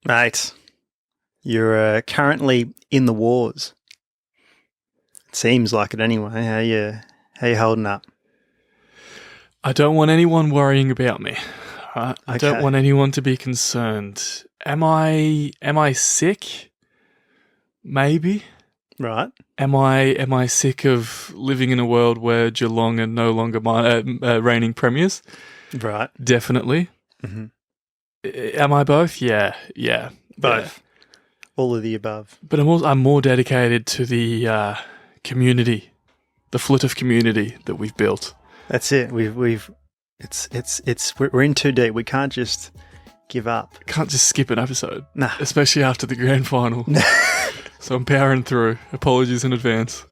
Mate, you're currently in the wars. It seems like it anyway. How you holding up? I don't want anyone worrying about me. Right? I don't Okay. want anyone to be concerned. Am I sick? Maybe. Right. Am I sick of living in a world where Geelong are no longer reigning premiers? Right. Definitely. Mm-hmm. Am I both? Yeah. Both. All of the above. But I'm more dedicated to the community, the Flitwick community that we've built. That's it. We're in too deep. We can't just give up. Can't just skip an episode. Nah. Especially after the grand final. So I'm powering through. Apologies in advance.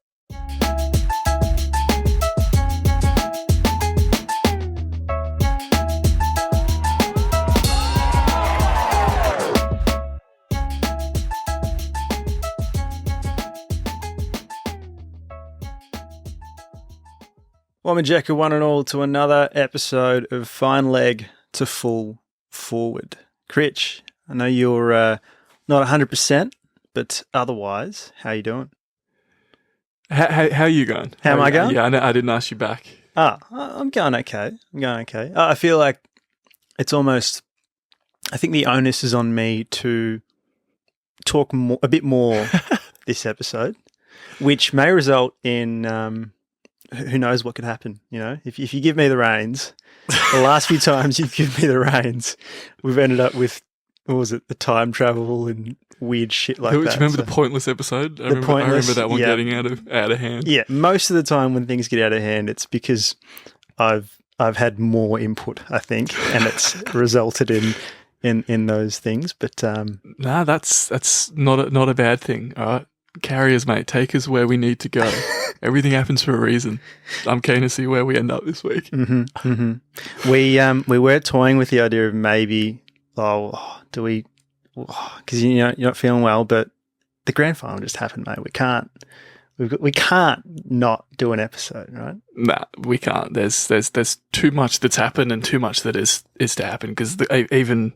Welcome, Jacker, one and all, to another episode of Fine Leg to Full Forward. Critch, I know you're not 100%, but otherwise, how you doing? How are you going? How am I going? Yeah, I didn't ask you back. I'm going okay. I feel like it's almost, I think the onus is on me to talk a bit more this episode, which may result in... who knows what could happen, you know? If you give me the reins, the last few times you've given me the reins, we've ended up with, what was it, the time travel and weird shit like that. Do you remember the pointless episode? I remember that one getting out of hand. Yeah, most of the time when things get out of hand, it's because I've had more input, I think, and it's resulted in those things. But nah, that's not a bad thing. All right, carriers, mate, take us where we need to go. Everything happens for a reason. I'm keen to see where we end up this week. Mm-hmm, mm-hmm. We were toying with the idea of maybe, do we? Because you're not feeling well, but the grand final just happened, mate. We can't not do an episode, right? Nah, we can't. There's too much that's happened and too much that is to happen. Because even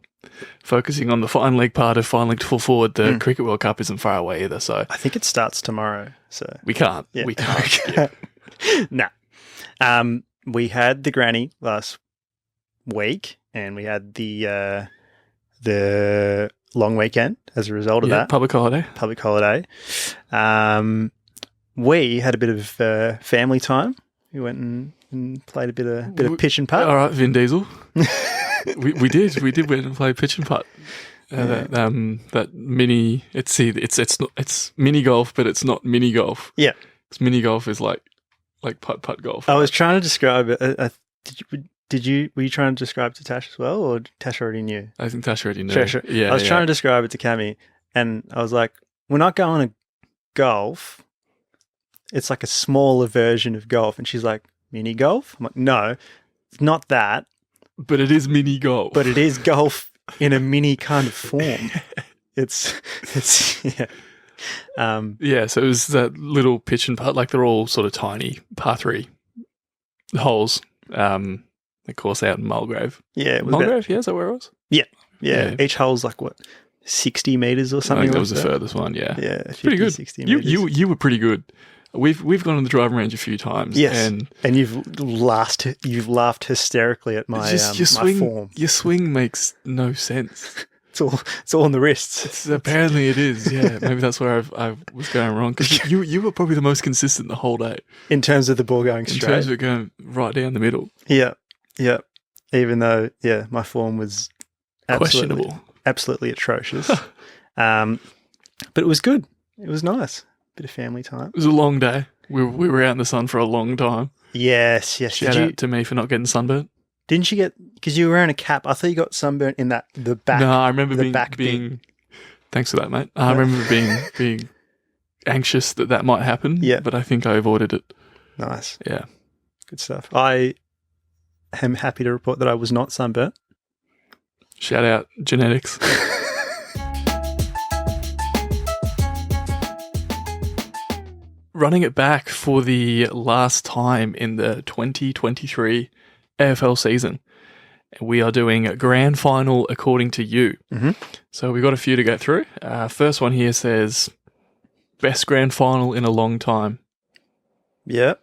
focusing on the Fine League part of Fine League to Full Forward, the Cricket World Cup isn't far away either. So I think it starts tomorrow. So we can't. Yeah. We can't. Nah. We had the granny last week, and we had the long weekend as a result of that. Public holiday. We had a bit of family time. We went and played a bit of pitch and putt. All right, Vin Diesel. we did went and play pitch and putt. That mini. It's mini golf, but it's not mini golf. Yeah, because mini golf is like putt golf. I was trying to describe it. Were you trying to describe it to Tash as well, or Tash already knew? I think Tash already knew. Sure. Yeah, I was trying to describe it to Cammy, and I was like, "We're not going to golf. It's like a smaller version of golf." And she's like, "Mini golf?" I'm like, "No, it's not that. But it is mini golf. But it is golf in a mini kind of form." It's yeah. So it was that little pitch and putt, like they're all sort of tiny par 3 holes. Of course, out in Mulgrave. Yeah, it was Mulgrave. Is that where it was? Yeah. Each hole's like what, 60 meters or something. I think that was the furthest one. Yeah, 50, pretty good. 60 meters. You were pretty good. We've gone on the driving range a few times. Yes, and you've laughed hysterically at my my form. Your swing makes no sense. It's all on the wrists. Apparently it is. Yeah, maybe that's where I was going wrong. Because you were probably the most consistent the whole day in terms of the ball going straight. In terms of it going right down the middle. Yeah. Even though my form was questionable, absolutely atrocious. But it was good. It was nice. Bit of family time. It was a long day. We were out in the sun for a long time. Yes. Shout out to me for not getting sunburnt. Didn't you get, because you were wearing a cap? I thought you got sunburnt in the back. No, I remember being. Thanks for that, mate. I remember being anxious that might happen. Yeah, but I think I avoided it. Nice. Yeah, good stuff. I am happy to report that I was not sunburnt. Shout out genetics. Running it back for the last time in the 2023 AFL season. We are doing a grand final according to you. Mhm. So we've got a few to go through. First one here says, best grand final in a long time. Yeah.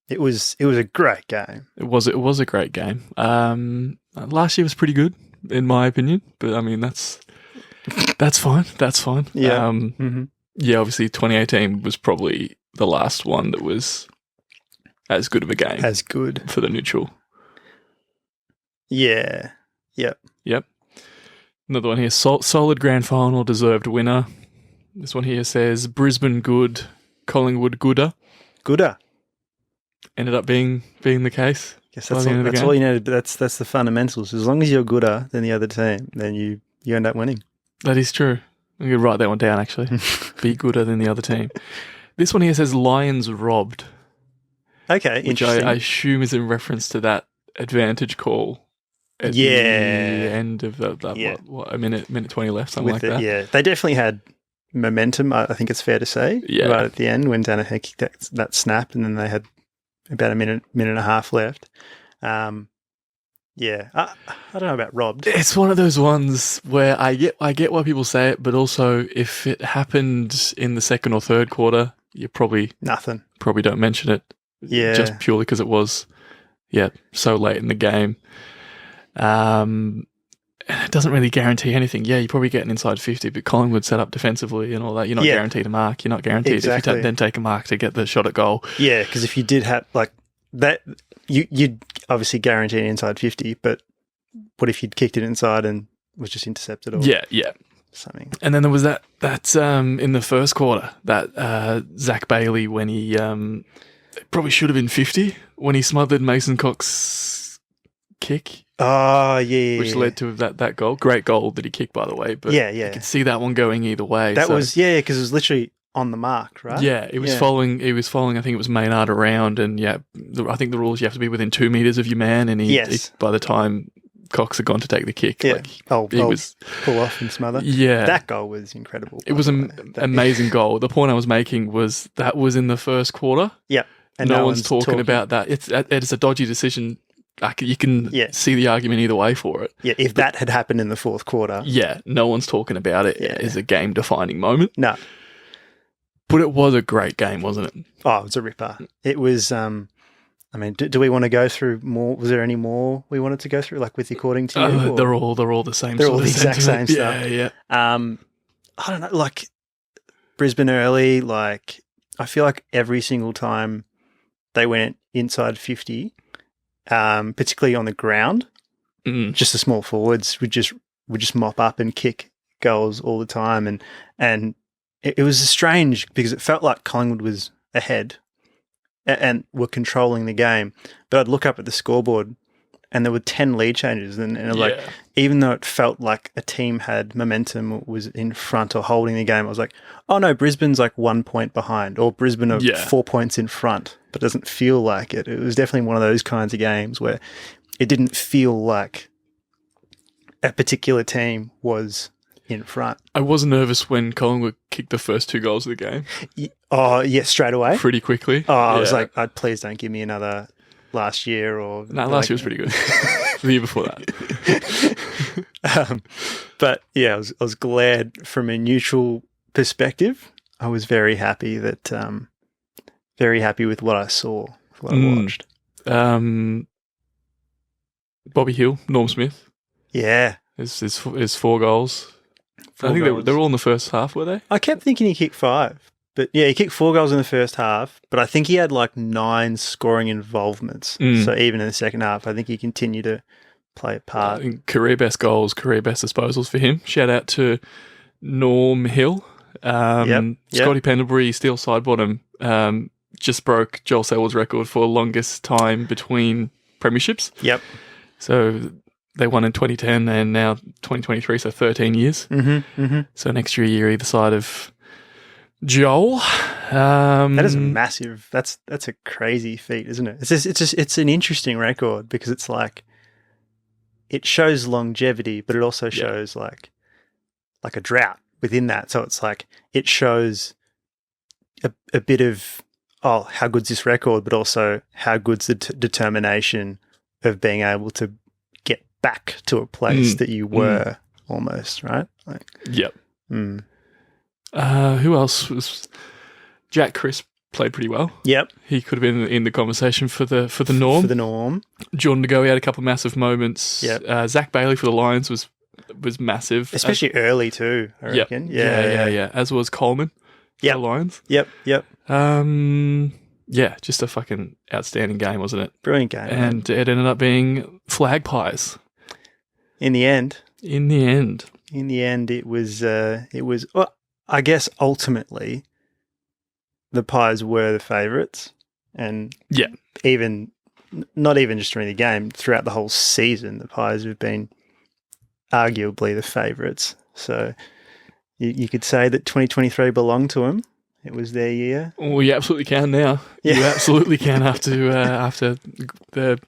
It was a great game. It was a great game. Last year was pretty good, in my opinion. But I mean, that's fine. That's fine. Yeah. Yeah, obviously 2018 was probably the last one that was as good of a game As good. for the neutral. Yeah. Yep. Yep. Another one here, solid grand final, deserved winner. This one here says Brisbane good, Collingwood gooder. Gooder. Ended up being the case. Guess by that's the end of the that's game. all you need. That's the fundamentals. As long as you're gooder than the other team, then you end up winning. That is true. I'm going to write that one down, actually. Be gooder than the other team. This one here says Lions robbed, Okay, which I interesting. assume is in reference to that advantage call at the Yeah. end of that Yeah. what, a minute 20 left, something like that. Yeah, they definitely had momentum. I think it's fair to say. Yeah. Right at the end when Danaher kicked that snap, and then they had about a minute and a half left. Yeah, I don't know about robbed. It's one of those ones where I get why people say it, but also if it happened in the second or third quarter, you probably Nothing. don't mention it. Yeah. Just purely because it was, so late in the game. It doesn't really guarantee anything. Yeah, you probably get an inside 50, but Collingwood set up defensively and all that. You're not guaranteed a mark. You're not guaranteed Exactly. if you then take a mark to get the shot at goal. Yeah, because if you did have like that, you'd obviously guarantee an inside 50. But what if you'd kicked it inside and was just intercepted or Yeah. something? And then there was that in the first quarter, that Zach Bailey when he probably should have been 50 when he smothered Mason Cox's kick, Oh yeah, which led to that goal. Great goal that he kicked, by the way. But Yeah. you could see that one going either way. That so- was because it was literally on the mark, right? Yeah, it was following. He was following. I think it was Maynard around, and I think the rules you have to be within 2 meters of your man. And he by the time Cox had gone to take the kick, Yeah. he was pull off and smother. Yeah, That goal was incredible. it was an amazing goal. The point I was making was that was in the first quarter. Yeah, and no one's talking about that. It's a dodgy decision. You can see the argument either way for it. Yeah, if that had happened in the fourth quarter. Yeah, no one's talking about it as a game-defining moment. No. But it was a great game, wasn't it? Oh, it was a ripper. It was, I mean, do we want to go through more? Was there any more we wanted to go through, like with according to you? They're all the same. They're sort all of the exact sentiment. same stuff. Yeah. I don't know, like Brisbane early, like I feel like every single time they went inside 50, particularly on the ground, just the small forwards would just mop up and kick goals all the time, and it was strange because it felt like Collingwood was ahead and were controlling the game, but I'd look up at the scoreboard and there were 10 lead changes, and like even though it felt like a team had momentum, was in front or holding the game, I was like, oh no, Brisbane's like 1 point behind, or Brisbane are 4 points in front, but it doesn't feel like it. It was definitely one of those kinds of games where it didn't feel like a particular team was in front. I was nervous when Collingwood kicked the first 2 goals of the game. Oh yeah, straight away. Pretty quickly. Oh, I was like, please don't give me another last year or last year was pretty good. The year before that. But yeah, I was glad from a neutral perspective. I was very happy that very happy with what I saw, what I watched. Bobby Hill, Norm Smith. Yeah, is 4 goals. I think they were all in the first half, were they? I kept thinking he kicked 5. But yeah, he kicked 4 goals in the first half, but I think he had like 9 scoring involvements. So even in the second half, I think he continued to play a part. Career best goals, career best disposals for him. Shout out to Norm Hill. Scotty Pendlebury, steel side bottom, just broke Joel Selwood's record for longest time between premierships. Yep. So they won in 2010 and now 2023, so 13 years. So an extra year either side of Joel. That is massive. That's a crazy feat, isn't it? It's an interesting record because it's like it shows longevity, but it also shows like a drought within that. So it's like it shows a bit of how good's this record, but also how good's the determination of being able to get back to a place that you were almost, right? Like, yep. mm. Who else was? Jack Crisp played pretty well. Yep. He could have been in the conversation for the norm. For the norm. Jordan De Goey had a couple of massive moments. Yep. Zach Bailey for the Lions was massive. Especially early too, I reckon. Yeah. As was Coleman for the Lions. Yep. Yeah, just a fucking outstanding game, wasn't it? Brilliant game. And it ended up being flag pies. In the end, it was. Well, I guess ultimately, the Pies were the favourites, and not even just during the game, throughout the whole season, the Pies have been arguably the favourites. So you could say that 2023 belonged to them. It was their year. Well, you absolutely can now. Yeah. You absolutely can after the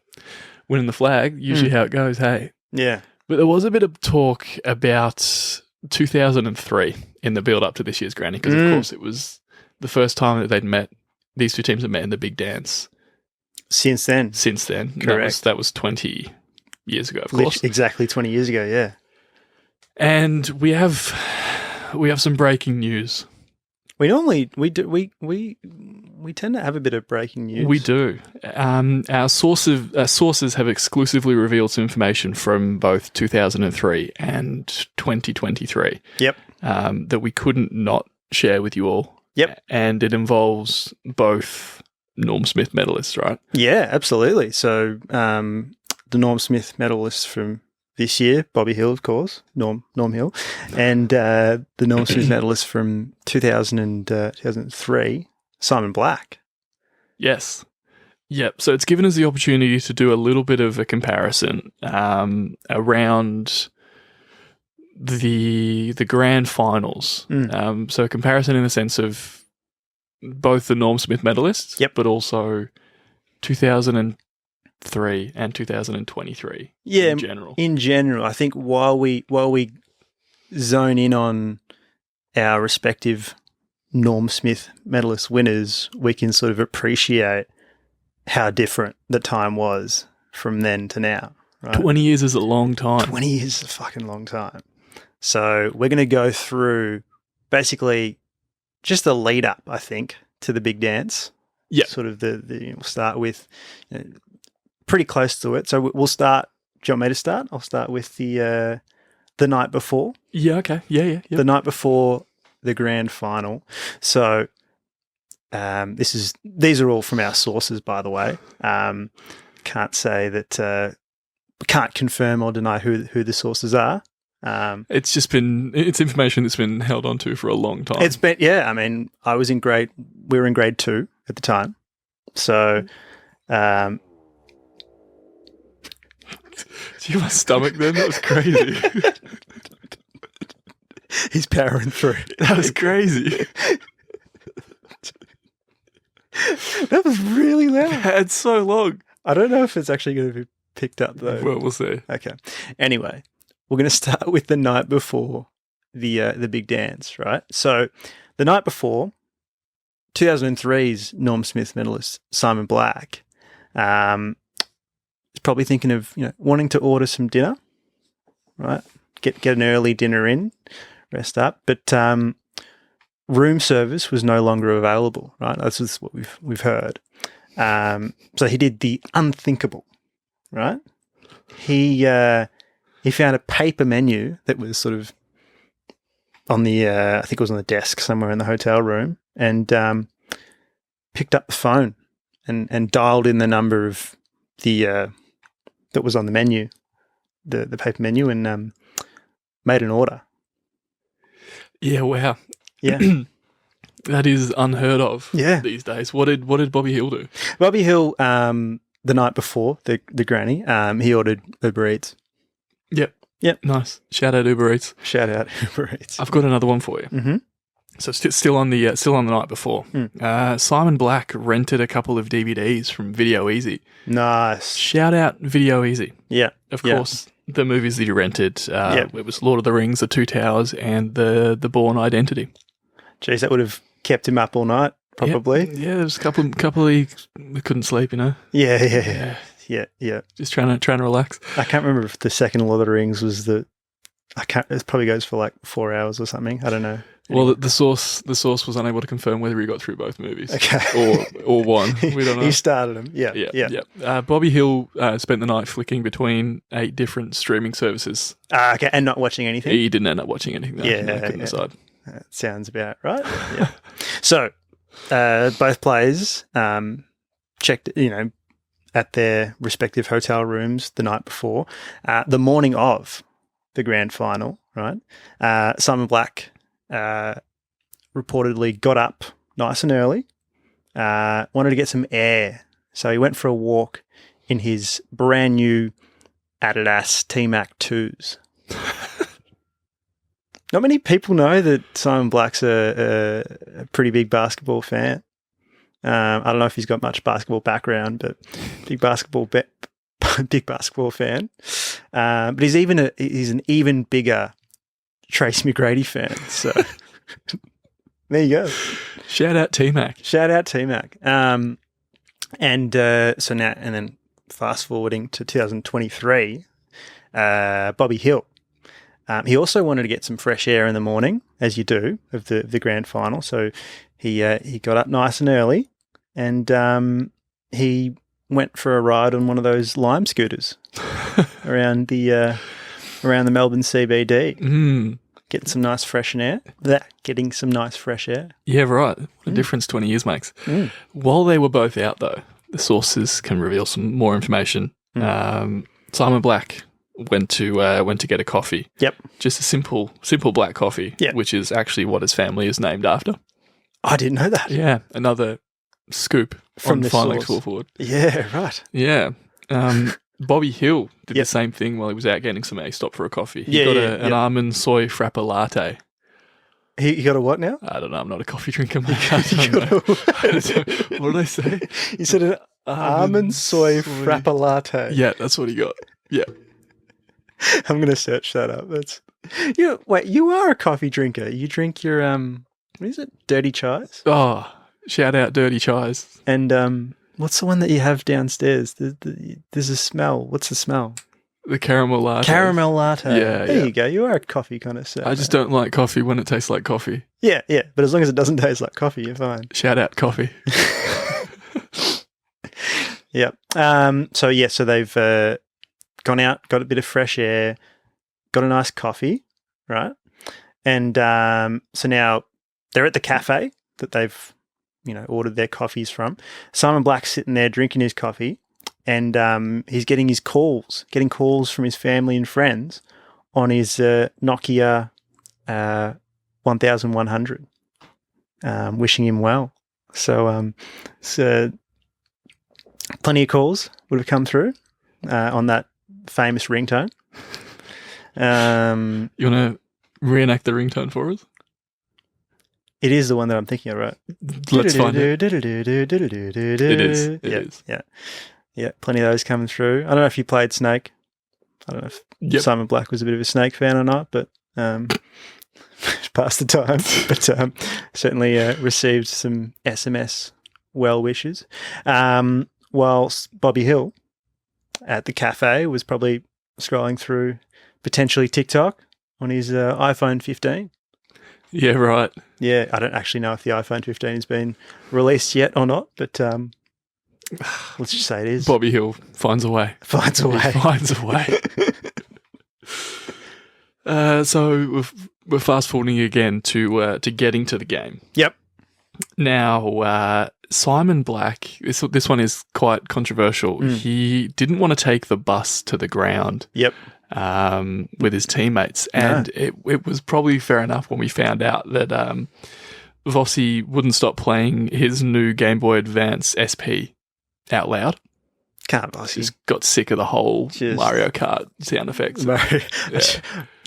winning the flag. Usually how it goes, hey. Yeah. But there was a bit of talk about 2003 in the build-up to this year's Granny, because, of course, it was the first time that these two teams had met in the big dance. Since then. Correct. That was 20 years ago, of course. Exactly 20 years ago, yeah. And we have some breaking news. We tend to have a bit of breaking news. We do. Our sources have exclusively revealed some information from both 2003 and 2023. Yep. That we couldn't not share with you all. Yep. And it involves both Norm Smith medalists, right? Yeah, absolutely. So the Norm Smith medalists from this year, Bobby Hill, of course, Norm Hill, and the Norm Smith medalist from 2003, Simon Black. Yes. Yep. So it's given us the opportunity to do a little bit of a comparison around the grand finals. So a comparison in the sense of both the Norm Smith medalists, but also 2003 and 2023 in general. In general, I think while we zone in on our respective Norm Smith medalist winners, we can sort of appreciate how different the time was from then to now. Right? 20 years is a long time. 20 years is a fucking long time. So we're going to go through basically just the lead up, I think, to the big dance. Yeah. Sort of we'll start with pretty close to it. So we'll start. Do you want me to start? I'll start with the night before. Yeah. Okay. Yeah. The night before the grand final. So these are all from our sources, by the way. Can't say that can't confirm or deny who the sources are. It's information that's been held onto for a long time. It's been, I mean, we were in grade 2 at the time. So, do you have a stomach then? That was crazy. He's powering through. That was crazy. That was really loud. It's so long. I don't know if it's actually going to be picked up though. Well, we'll see. Okay. Anyway, we're going to start with the night before the big dance, right? So, the night before, 2003's Norm Smith medalist Simon Black is probably thinking of wanting to order some dinner, right? Get an early dinner in, rest up, but room service was no longer available, right? This is what we've heard. So he did the unthinkable, right? He found a paper menu that was sort of on the I think it was on the desk somewhere in the hotel room, and picked up the phone and dialed in the number of the that was on the menu, the paper menu, and made an order. Yeah, wow. Yeah. That is unheard of these days. What did Bobby Hill do? Bobby Hill, the night before the granny, he ordered Uber Eats. Yep. Nice. Shout out Uber Eats. Shout out Uber Eats. I've got another one for you. Mm-hmm. So still on the night before. Simon Black rented a couple of DVDs from Video Easy. Nice. Shout out Video Easy. Yeah. Of course, the movies that he rented. It was Lord of the Rings, The Two Towers, and the Bourne Identity. Jeez, that would have kept him up all night, probably. Yeah, there's a couple we couldn't sleep, Yeah. Yeah. Just trying to relax. I can't remember if the second Lord of the Rings was it probably goes for like 4 hours or something. I don't know. Anyway. Well, the source was unable to confirm whether he got through both movies. Okay. Or one. We don't know. He started them. Yeah. Bobby Hill spent the night flicking between 8 different streaming services. Okay, and not watching anything? He didn't end up watching anything. No, couldn't decide. That sounds about right. Yeah. So, both players checked, at their respective hotel rooms the night before. The morning of the grand final, right? Simon Black reportedly got up nice and early, wanted to get some air. So he went for a walk in his brand new Adidas T-Mac 2s. Not many people know that Simon Black's a pretty big basketball fan. I don't know if he's got much basketball background, but big basketball fan. But he's an even bigger Tracy McGrady fan. So there you go. Shout out T-Mac. So now and then fast forwarding to 2023, Bobby Hill. He also wanted to get some fresh air in the morning, as you do, of the grand final. So he got up nice and early, and he went for a ride on one of those Lime scooters around the Melbourne CBD. Getting some nice fresh air. Yeah, right. What a difference 20 years makes. While they were both out, though, the sources can reveal some more information. Simon Black went to get a coffee. Yep. Just a simple black coffee, which is actually what his family is named after. I didn't know that. Yeah, another scoop from the Final source. Forward. Yeah, right. Yeah. Bobby Hill did the same thing while he was out getting some air. He stopped for a coffee. He got an almond soy frappa latte. He got a what now? I don't know. I'm not a coffee drinker, mate. What did I say? You said an almond soy frappa latte. Yeah, that's what he got. Yeah. I'm going to search that up. Wait, you are a coffee drinker. You drink your, what is it? Dirty Chais? Oh, shout out Dirty Chais. And what's the one that you have downstairs? There's a smell. What's the smell? The caramel latte. Caramel latte. Yeah, there you go. You are a coffee connoisseur. I just don't like coffee when it tastes like coffee. Yeah. But as long as it doesn't taste like coffee, you're fine. Shout out coffee. Yep. So they've gone out, got a bit of fresh air, got a nice coffee, right? And so now they're at the cafe that they've, ordered their coffees from. Simon Black's sitting there drinking his coffee, and he's getting calls from his family and friends on his Nokia 1100, wishing him well. So plenty of calls would have come through on that famous ringtone. You want to reenact the ringtone for us? It is the one that I'm thinking of, right? Let's find it. It is. Yeah. Plenty of those coming through. I don't know if you played Snake. I don't know if Simon Black was a bit of a Snake fan or not, but past the time. But certainly received some SMS well wishes. Whilst Bobby Hill at the cafe was probably scrolling through potentially TikTok on his iPhone 15. Yeah, right. Yeah, I don't actually know if the iPhone 15 has been released yet or not, but let's just say it is. Bobby Hill finds a way. Finds a way. So we're fast forwarding again to getting to the game. Yep. Now, Simon Black, this one is quite controversial. He didn't want to take the bus to the ground. Yep. With his teammates. And it was probably fair enough when we found out that Vossi wouldn't stop playing his new Game Boy Advance SP out loud. Can't Vossi. Just got sick of the whole Mario Kart sound effects.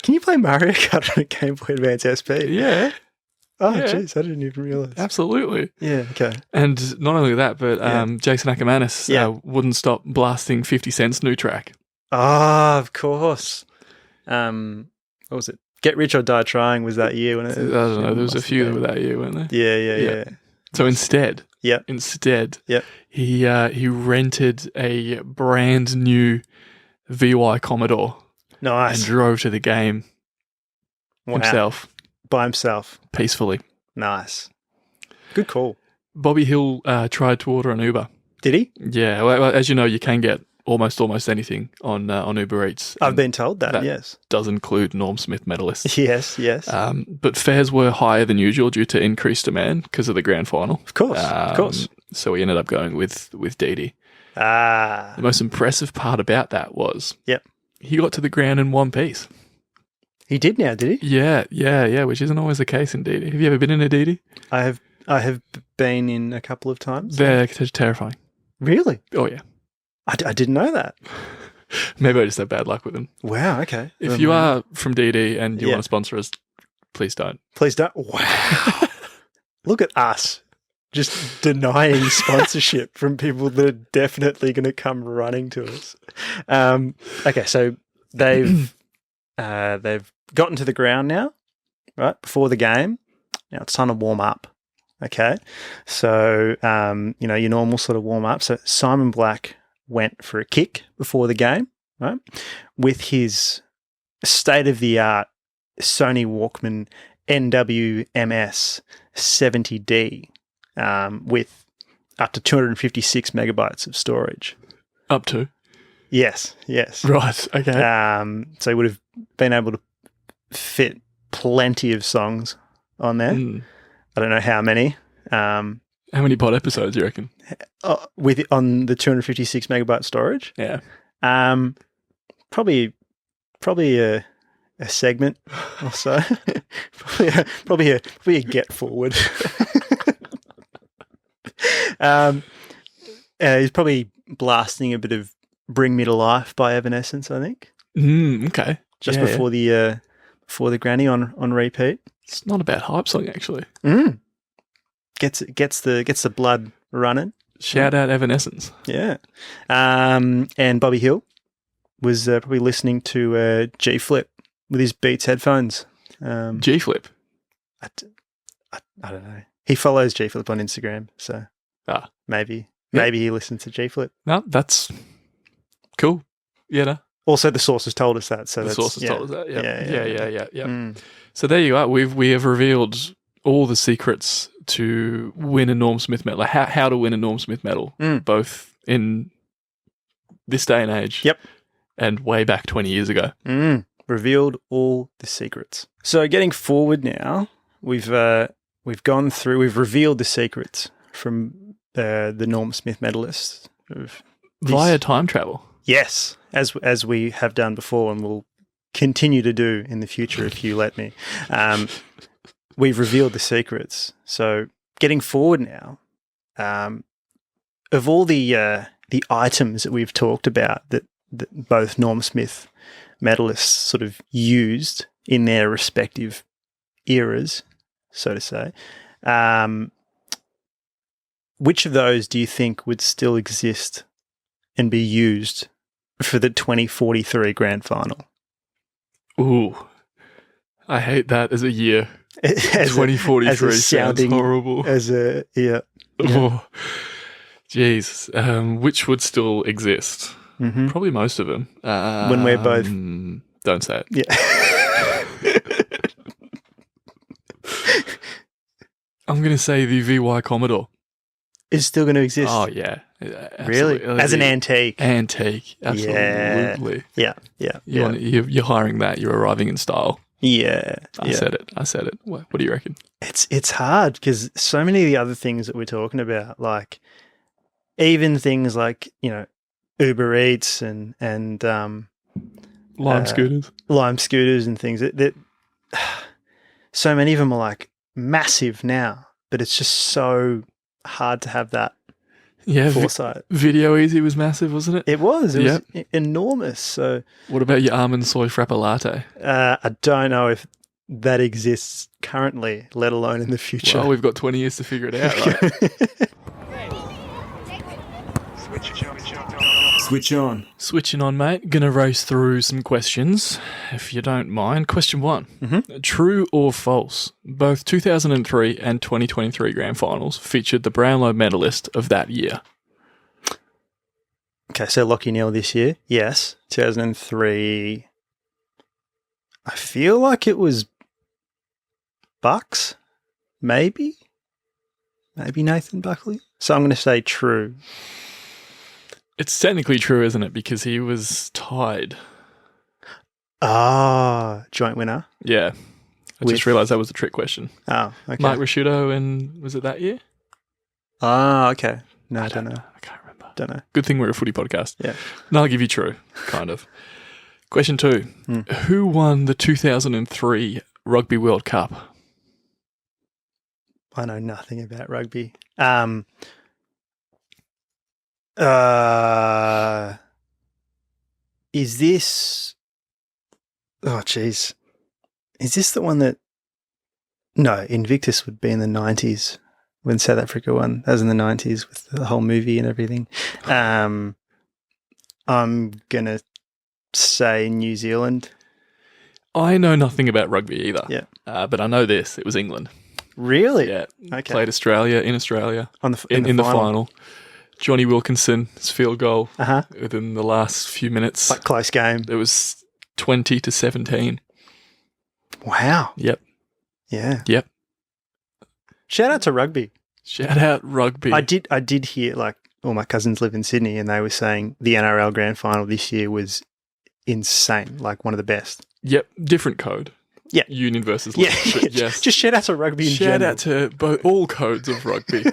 Can you play Mario Kart on a Game Boy Advance SP? Yeah. Oh, jeez, I didn't even realise. Absolutely. Yeah, okay. And not only that, but Jason Ackermanis wouldn't stop blasting 50 Cent's new track. Ah, of course. What was it? Get Rich or Die Trying was that year when it? I don't know. There was a few that were that year, weren't there? Yeah. So instead, Yep. he rented a brand new VY Commodore Nice. and drove to the game himself. By himself. Peacefully. Nice. Good call. Bobby Hill tried to order an Uber. Did he? Yeah. Well, as you know, you can get almost anything on Uber Eats. I've been told that, yes. Does include Norm Smith medalists. Yes. But fares were higher than usual due to increased demand because of the grand final. Of course. So we ended up going with Didi. The most impressive part about that was he got to the ground in one piece. He did now, did he? Yeah, which isn't always the case in Didi. Have you ever been in a Didi? I have been in a couple of times. They're terrifying. Really? Oh, yeah. I didn't know that. Maybe I just have bad luck with them. Wow, okay. If you are from DD and you want to sponsor us, please don't. Please don't. Wow. Look at us. Just denying sponsorship from people that are definitely going to come running to us. Okay, so they've gotten to the ground now, right, before the game. Now it's time to warm up. Okay, so your normal sort of warm up. So Simon Black went for a kick before the game, right, with his state-of-the-art Sony Walkman NWMS 70D with up to 256 megabytes of storage. Up to? Yes. Right, okay. So he would have been able to fit plenty of songs on there. I don't know how many. How many pod episodes do you reckon? On the 256 megabyte storage? Yeah. Probably a segment or so. probably a get forward. He's probably blasting a bit of "Bring Me to Life" by Evanescence, I think. Okay. Just before the granny on repeat. It's not a bad hype song, actually. Gets the blood running. Shout out Evanescence. Yeah. And Bobby Hill was probably listening to G Flip with his Beats headphones. G Flip? I don't know. He follows G Flip on Instagram, so maybe he listens to G Flip. No, that's cool. Yeah. No. Also, the sources told us that. So the sources told us that. Yeah. So there you are. We have revealed all the secrets to win a Norm Smith medal. How to win a Norm Smith medal, both in this day and age, and way back 20 years ago. Revealed all the secrets. So getting forward now, we've gone through. We've revealed the secrets from the Norm Smith medalists via time travel. Yes, as we have done before and will continue to do in the future if you let me. We've revealed the secrets. So getting forward now, of all the items that we've talked about that both Norm Smith medalists sort of used in their respective eras, so to say, which of those do you think would still exist and be used for the 2043 grand final? Ooh, I hate that as a year. 2043 sounds horrible. Oh, jeez. Which would still exist? Probably most of them. When we're both... Don't say it. Yeah. I'm going to say the VY Commodore. Is still going to exist? Oh, yeah. Really? As an antique? Antique. Absolutely. Yeah. You're hiring that. You're arriving in style. Yeah. I said it. What do you reckon? It's hard because so many of the other things that we're talking about, like even things like, Uber Eats and Lime scooters and things that so many of them are like massive now, but it's just so hard to have that foresight. Video Easy was massive, wasn't it? It was. It was enormous. So, what about your almond soy frappa latte? I don't know if that exists currently, let alone in the future. Well, we've got 20 years to figure it out, right? Switch on. Switching on, mate. Gonna race through some questions, if you don't mind. Question 1. Mm-hmm. True or false? Both 2003 and 2023 Grand Finals featured the Brownlow medalist of that year. Okay, so Lachie Neale this year. Yes. 2003. I feel like it was Bucks. Maybe Nathan Buckley. So I'm going to say true. It's technically true, isn't it? Because he was tied. Joint winner. Yeah. I just realised that was a trick question. Oh, okay. Mike Rasciuto, and was it that year? Okay. No, I don't know. I can't remember. Don't know. Good thing we're a footy podcast. Yeah. No, I'll give you true, kind of. Question 2. Who won the 2003 Rugby World Cup? I know nothing about rugby. Is this... Oh, jeez. Is this the one that... No, Invictus would be in the 90s when South Africa won. That was in the 90s with the whole movie and everything. I'm going to say New Zealand. I know nothing about rugby either. Yeah. But I know this. It was England. Really? Yeah. Okay. Played Australia in Australia. In the final. Johnny Wilkinson's field goal Uh-huh. within the last few minutes. Like close game. It was 20-17. Wow. Yep. Yeah. Yep. Shout out to rugby. Shout out rugby. I did hear, like, all my cousins live in Sydney and they were saying the NRL Grand Final this year was insane, like one of the best. Yep. Different code. Yeah. Union versus Yeah. League. But yes. Just shout out to rugby in general. Shout out to all codes of rugby.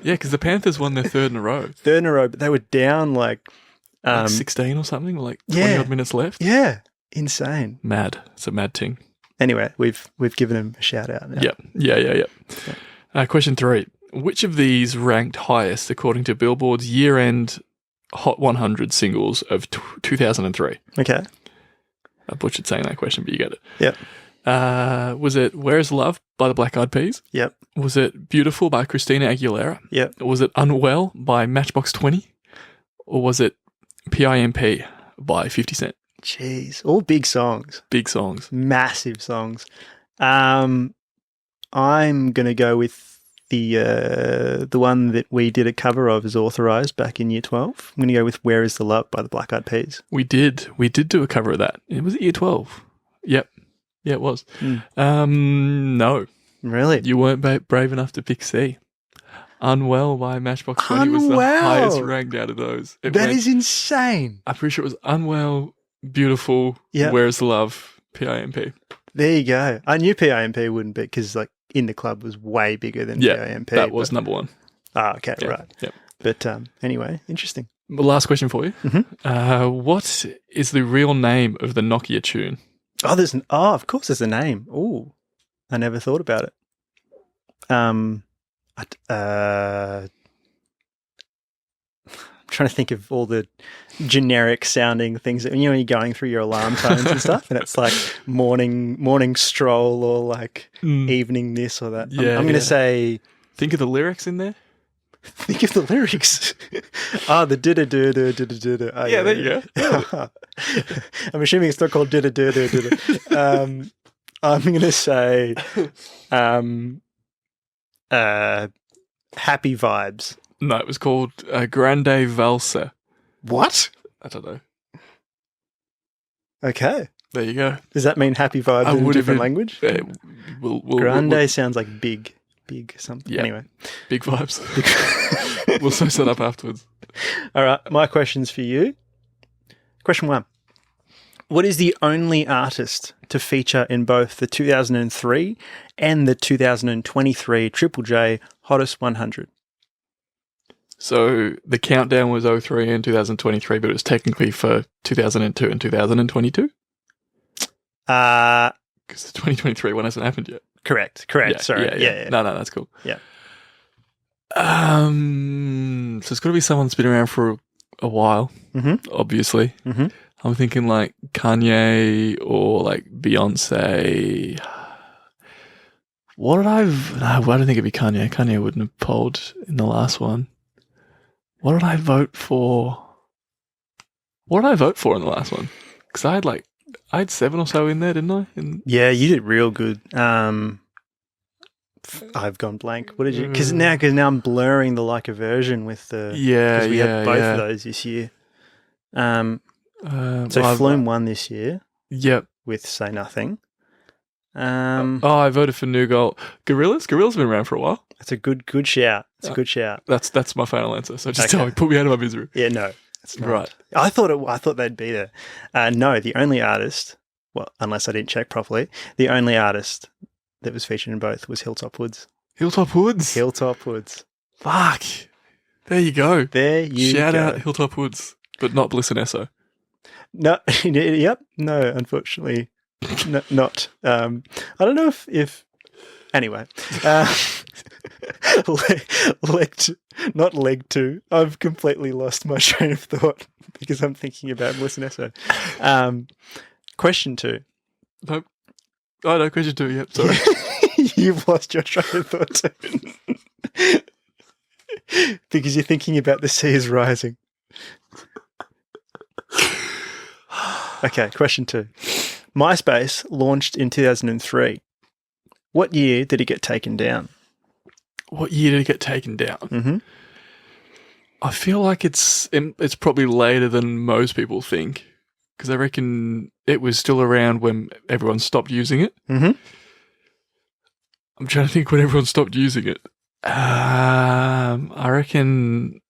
Yeah, because the Panthers won their third in a row. Third in a row, but they were down like 16 or something, like 20 odd minutes left. Yeah. Insane. Mad. It's a mad thing. Anyway, we've given him a shout out now. Yep. Yeah. Question 3. Which of these ranked highest according to Billboard's year-end Hot 100 singles of 2003? Okay. I butchered saying that question, but you get it. Yep. Was it Where Is Love by the Black Eyed Peas? Yep. Was it Beautiful by Christina Aguilera? Yep. Was it Unwell by Matchbox 20? Or was it PIMP by 50 Cent? Jeez. All big songs. Big songs. Massive songs. I'm going to go with the one that we did a cover of as authorised back in year 12. I'm going to go with Where Is the Love by the Black Eyed Peas. We did do a cover of that. It was year 12. Yep. Yeah, it was. No. Really? You weren't brave enough to pick C. Unwell by Matchbox 20 was the highest ranked out of those. That is insane. I'm pretty sure it was Unwell, Beautiful, Where's the Love, PIMP. There you go. I knew PIMP wouldn't be because like In the Club was way bigger than PIMP. That was number 1. Okay, yeah, right. Yep. But anyway, interesting. Last question for you. Mm-hmm. What is the real name of the Nokia tune? Of course there's a name. Ooh, I never thought about it. I'm trying to think of all the generic sounding things that, when you're going through your alarm tones and stuff, and it's like morning stroll or like evening this or that. Yeah, I'm going to say... Think of the lyrics in there. Think of the lyrics. The dida. Oh, yeah, there you go. I'm assuming it's not called dida. I'm going to say Happy Vibes. No, it was called Grande Valsa. What? I don't know. Okay. There you go. Does that mean Happy Vibes in a different language? Grande sounds like big something. Yeah. Anyway. Big vibes. We'll search that up afterwards. All right. My question's for you. Question 1. What is the only artist to feature in both the 2003 and the 2023 Triple J Hottest 100? So the countdown was 03 and 2023, but it was technically for 2002 and 2022? Because the 2023 one hasn't happened yet. Correct. Yeah, Sorry. Yeah. No, that's cool. Yeah. So it's got to be someone that's been around for a while, obviously. Mm-hmm. I'm thinking like Kanye or like Beyonce. I don't think it'd be Kanye. Kanye wouldn't have polled in the last one. What did I vote for? What did I vote for in the last one? Because I had 7 or so in there, didn't I? Yeah, you did real good. I've gone blank. What did you? Because now I'm blurring the like aversion with the because we had both of those this year. So Flume won this year. Yep. With Say Nothing. I voted for New Gold. Gorillaz have been around for a while. It's a good shout. It's a good shout. That's my final answer. So just tell me, put me out of my misery. Yeah, no, it's not. Right. I thought they'd be there. No, the only artist. Well, unless I didn't check properly, the only artist that was featured in both was Hilltop Hoods. Hilltop Hoods. Fuck. There you go. Shout out Hilltop Hoods, but not Bliss and Esso. No. Yep. No, unfortunately, not. I don't know if. Anyway, leg 2. I've completely lost my train of thought because I'm thinking about Bliss and Esso. Question 2. Nope. Oh no, question 2. Yep. Sorry. You've lost your train of thought too. Because you're thinking about The Sea Is Rising. Okay, question 2. MySpace launched in 2003. What year did it get taken down? Mm-hmm. I feel like it's probably later than most people think, because I reckon it was still around when everyone stopped using it. Mm-hmm. I'm trying to think when everyone stopped using it. I reckon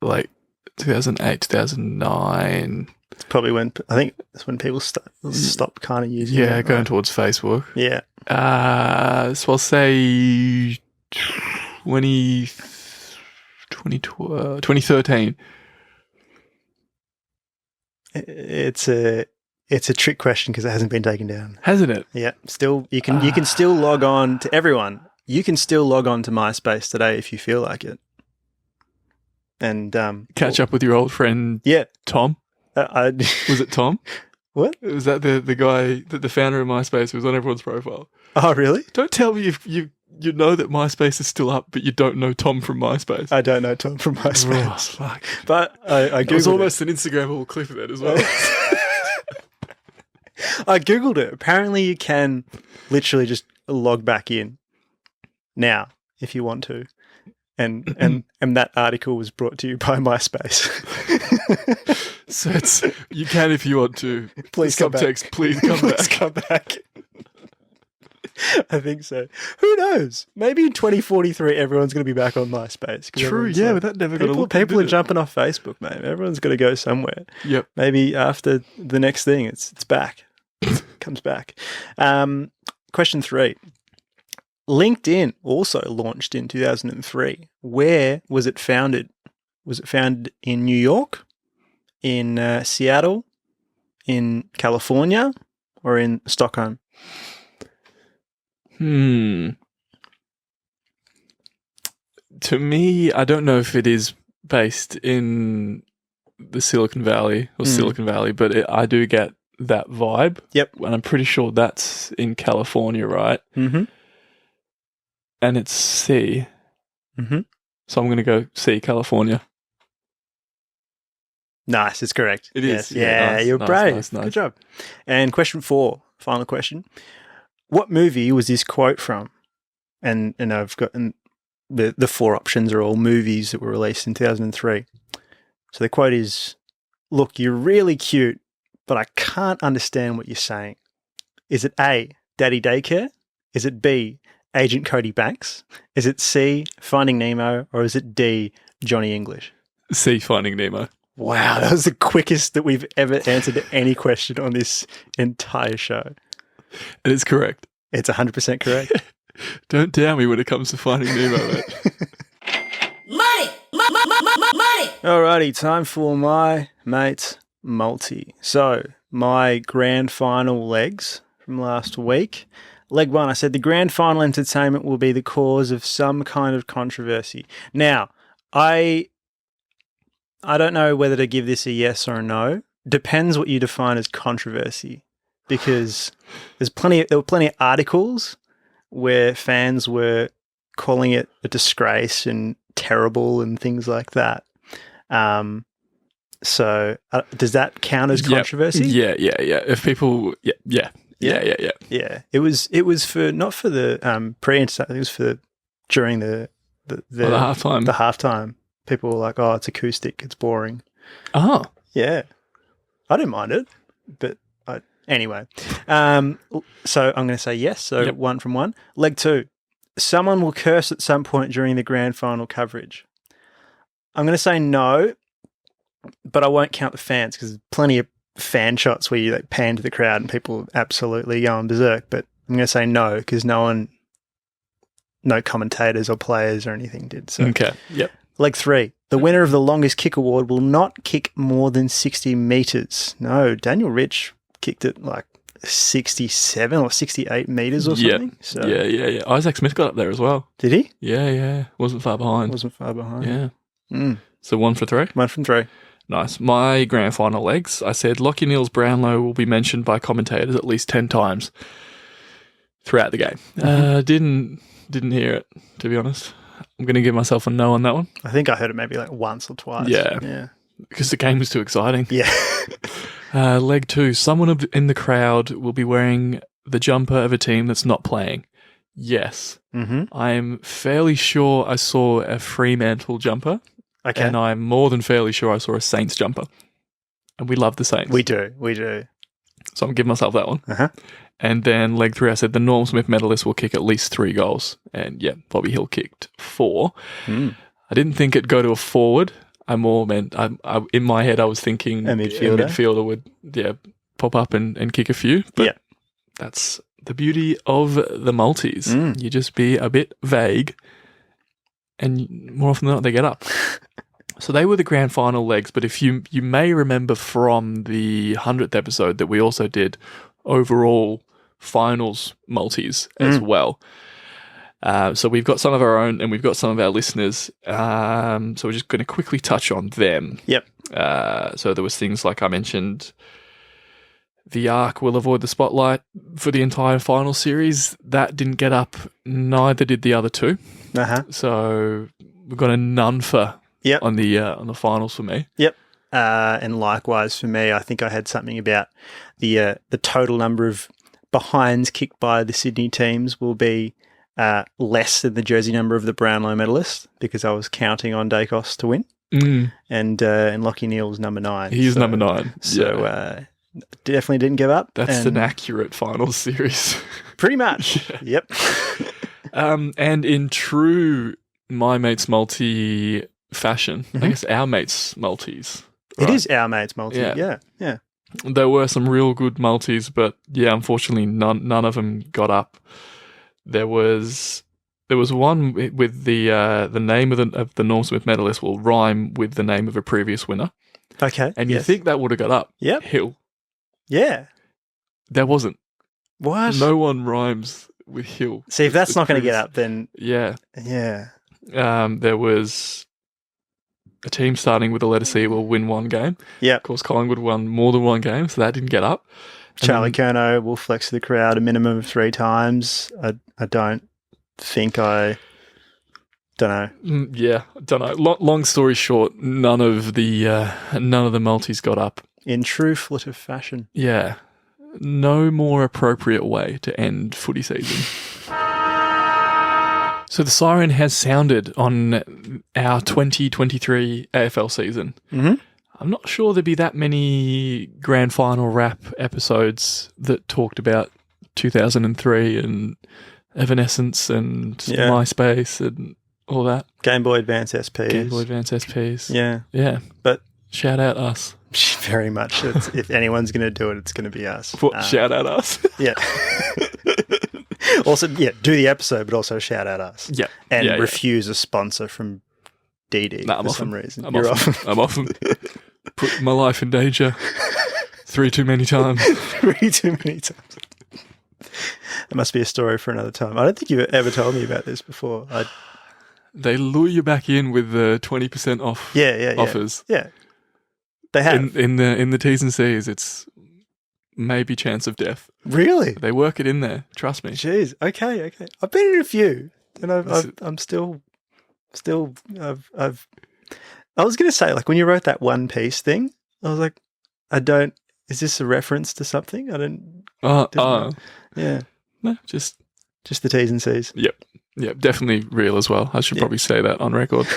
like 2008, 2009. It's probably when I think that's when people stop kind of using it. Yeah, going towards Facebook. Yeah. So I'll say 2013. It's a trick question because it hasn't been taken down. Hasn't it? Yeah. Still, you can still log on to everyone. You can still log on to MySpace today if you feel like it. And catch up with your old friend. Yeah, Tom. Was it Tom? What? Was that the guy, the founder of MySpace, who was on everyone's profile? Oh, really? Don't tell me you know that MySpace is still up, but you don't know Tom from MySpace. I don't know Tom from MySpace. Oh, fuck. But I Googled it. was almost an Instagrammable clip of that as well. I Googled it. Apparently you can literally just log back in now if you want to. And that article was brought to you by MySpace. So you can if you want to. Please come Subtext, back. Please come back. Please come back. I think so. Who knows? Maybe in 2043 everyone's going to be back on MySpace. True, yeah, but that never got to look. People are jumping off Facebook, mate. Everyone's got to go somewhere. Yep. Maybe after the next thing, it's back. Comes back. Question 3. LinkedIn also launched in 2003. Where was it founded? Was it founded in New York, in Seattle, in California, or in Stockholm? To me, I don't know if it is based in the Silicon Valley or Silicon Valley, but I do get that vibe. Yep. And I'm pretty sure that's in California, right? Mm-hmm. And it's C. Mm-hmm. So I'm going to go C, California. Nice, it's correct. It is. Yeah, nice, you're brave. Nice. Good job. And question 4, final question. What movie was this quote from? And I've got the 4 options are all movies that were released in 2003. So the quote is, "Look, you're really cute, but I can't understand what you're saying. Is it A, Daddy Daycare? Is it B, Agent Cody Banks? Is it C, Finding Nemo? Or is it D, Johnny English?" C, Finding Nemo. Wow, that was the quickest that we've ever answered any question on this entire show. It is correct. It's 100% correct. Don't doubt me when it comes to Finding Nemo, mate. Money! Money! Alrighty, time for my mate's multi. So, my grand final legs from last week. Leg 1, I said the grand final entertainment will be the cause of some kind of controversy. Now, I don't know whether to give this a yes or a no. Depends what you define as controversy, because there were plenty of articles where fans were calling it a disgrace and terrible and things like that. So does that count as controversy? Yeah. If people, yeah. Yeah. It was for not for the pre and stuff. It was for during the halftime. The halftime. People were like, "Oh, it's acoustic. It's boring." Oh, yeah. I didn't mind it, but anyway. So I'm going to say yes. So 1 from 1. Leg 2. Someone will curse at some point during the grand final coverage. I'm going to say no, but I won't count the fans because there's plenty of fan shots where you pan to the crowd and people absolutely go on berserk. But I'm going to say no because no commentators or players or anything did. So. Okay. Yep. Leg 3. The winner of the longest kick award will not kick more than 60 metres. No, Daniel Rich kicked it like 67 or 68 metres or something. So. Yeah. Isaac Smith got up there as well. Did he? Yeah. Wasn't far behind. Yeah. So 1 for 3? 1 from 3. Nice. My grand final legs, I said Lachie Neale's Brownlow will be mentioned by commentators at least 10 times throughout the game. Didn't hear it, to be honest. I'm going to give myself a no on that one. I think I heard it maybe like once or twice. Yeah. Because the game was too exciting. Yeah. Leg 2, someone in the crowd will be wearing the jumper of a team that's not playing. Yes. Mm-hmm. I'm fairly sure I saw a Fremantle jumper. Okay. And I'm more than fairly sure I saw a Saints jumper. And we love the Saints. We do. So I'm giving myself that one. Uh-huh. And then leg 3, I said the Norm Smith medalist will kick at least 3 goals. And Bobby Hill kicked 4. I didn't think it'd go to a forward. I more meant, in my head, I was thinking a midfielder would pop up and kick a few. But that's the beauty of the multis. You just be a bit vague and more often than not, they get up. So they were the grand final legs. But if you may remember from the 100th episode that we also did overall finals multis as well. So we've got some of our own and we've got some of our listeners. So we're just going to quickly touch on them. Yep. So there was things like I mentioned, the Ark will avoid the spotlight for the entire final series. That didn't get up. Neither did the other 2. Uh-huh. So we've got a none for on the finals for me. Yep. And likewise for me, I think I had something about the total number of behinds kicked by the Sydney teams will be less than the jersey number of the Brownlow medalist because I was counting on Dacos to win. And Lachie Neale's number 9. He's number 9. So definitely didn't give up. That's an accurate finals series. Pretty much. Yep. And in true My Mates Multi fashion, I guess our mates multis. Right? It is our mates multi. Yeah. There were some real good multis, but unfortunately, none of them got up. There was one with the name of the Norm Smith medalist will rhyme with the name of a previous winner. Okay, and you think that would have got up? Yep. Hill. Yeah, there wasn't. What? No one rhymes with Hill. See, if that's not going to get up, then yeah. There was a team starting with the letter C will win 1 game. Yeah. Of course, Collingwood won more than 1 game, so that didn't get up. Charlie Curnow will flex the crowd a minimum of 3 times. I don't think I don't know. Don't know. Long story short, none of the multis got up. In true Flitter fashion. Yeah. No more appropriate way to end footy season. So the siren has sounded on our 2023 AFL season. Mm-hmm. I'm not sure there'd be that many grand final wrap episodes that talked about 2003 and Evanescence and MySpace and all that. Game Boy Advance SPs. Yeah. But shout out us. Very much. If anyone's going to do it, it's going to be us. Shout out us. Yeah. Also, do the episode, but also shout out us. Yeah. And refuse a sponsor from DD for some reason. I'm often put my life in danger 3 too many times. 3 too many times. That must be a story for another time. I don't think you've ever told me about this before. They lure you back in with the 20% off offers. Yeah. They have. In the T's and C's, it's maybe chance of death. Really? They work it in there. Trust me. Jeez. Okay. I've been in a few, and I've I was going to say, like, when you wrote that One Piece thing, I was like, is this a reference to something? Yeah. No, just the T's and C's. Yep, definitely real as well. I should probably say that on record.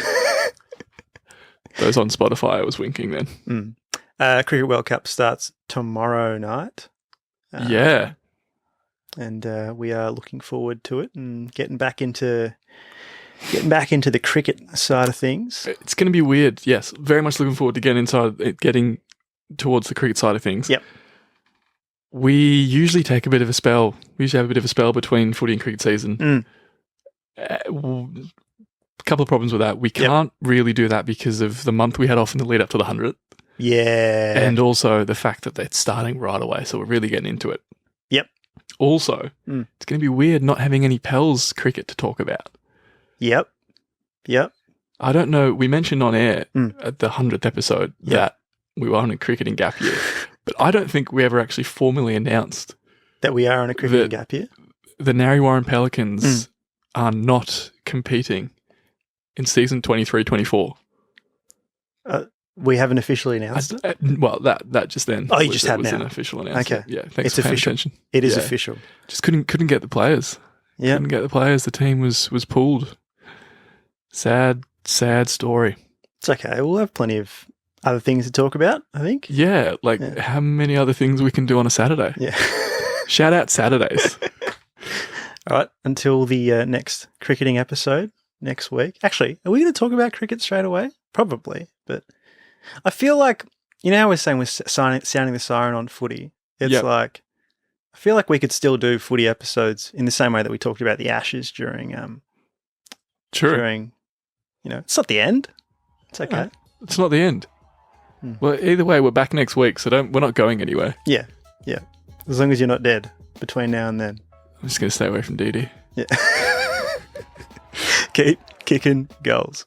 Those on Spotify, I was winking then. Cricket World Cup starts tomorrow night. Yeah. And we are looking forward to it and getting back into the cricket side of things. It's going to be weird. Yes, very much looking forward to getting towards the cricket side of things. Yep. We usually take a bit of a spell. We usually have a bit of a spell between footy and cricket season. A couple of problems with that. We can't really do that because of the month we had off in the lead up to the 100th. Yeah. And also the fact that it's starting right away, so we're really getting into it. Yep. Also, it's going to be weird not having any Pels cricket to talk about. Yep. I don't know. We mentioned on air at the 100th episode that we were on a cricketing gap year, but I don't think we ever actually formally announced that we are on a cricketing gap year. The Narre Warren Pelicans are not competing in season 23-24. We haven't officially announced it? Well, that just then. Oh, you just had an official announcement. Okay. Yeah, thanks It's for paying official. attention. It is official. Just couldn't get the players. Yeah. Couldn't get the players. The team was pulled. Sad story. It's okay. We'll have plenty of other things to talk about, I think. Yeah, how many other things we can do on a Saturday? Yeah. Shout out Saturdays. All right. Until the next cricketing episode next week. Actually, are we going to talk about cricket straight away? Probably. But I feel like, you know how we're saying we're sounding the siren on footy? It's like, I feel like we could still do footy episodes in the same way that we talked about the Ashes during, it's not the end. It's okay. No, it's not the end. Well, either way, we're back next week, so we're not going anywhere. Yeah. As long as you're not dead between now and then. I'm just going to stay away from Dee Dee. Yeah. Keep kicking goals.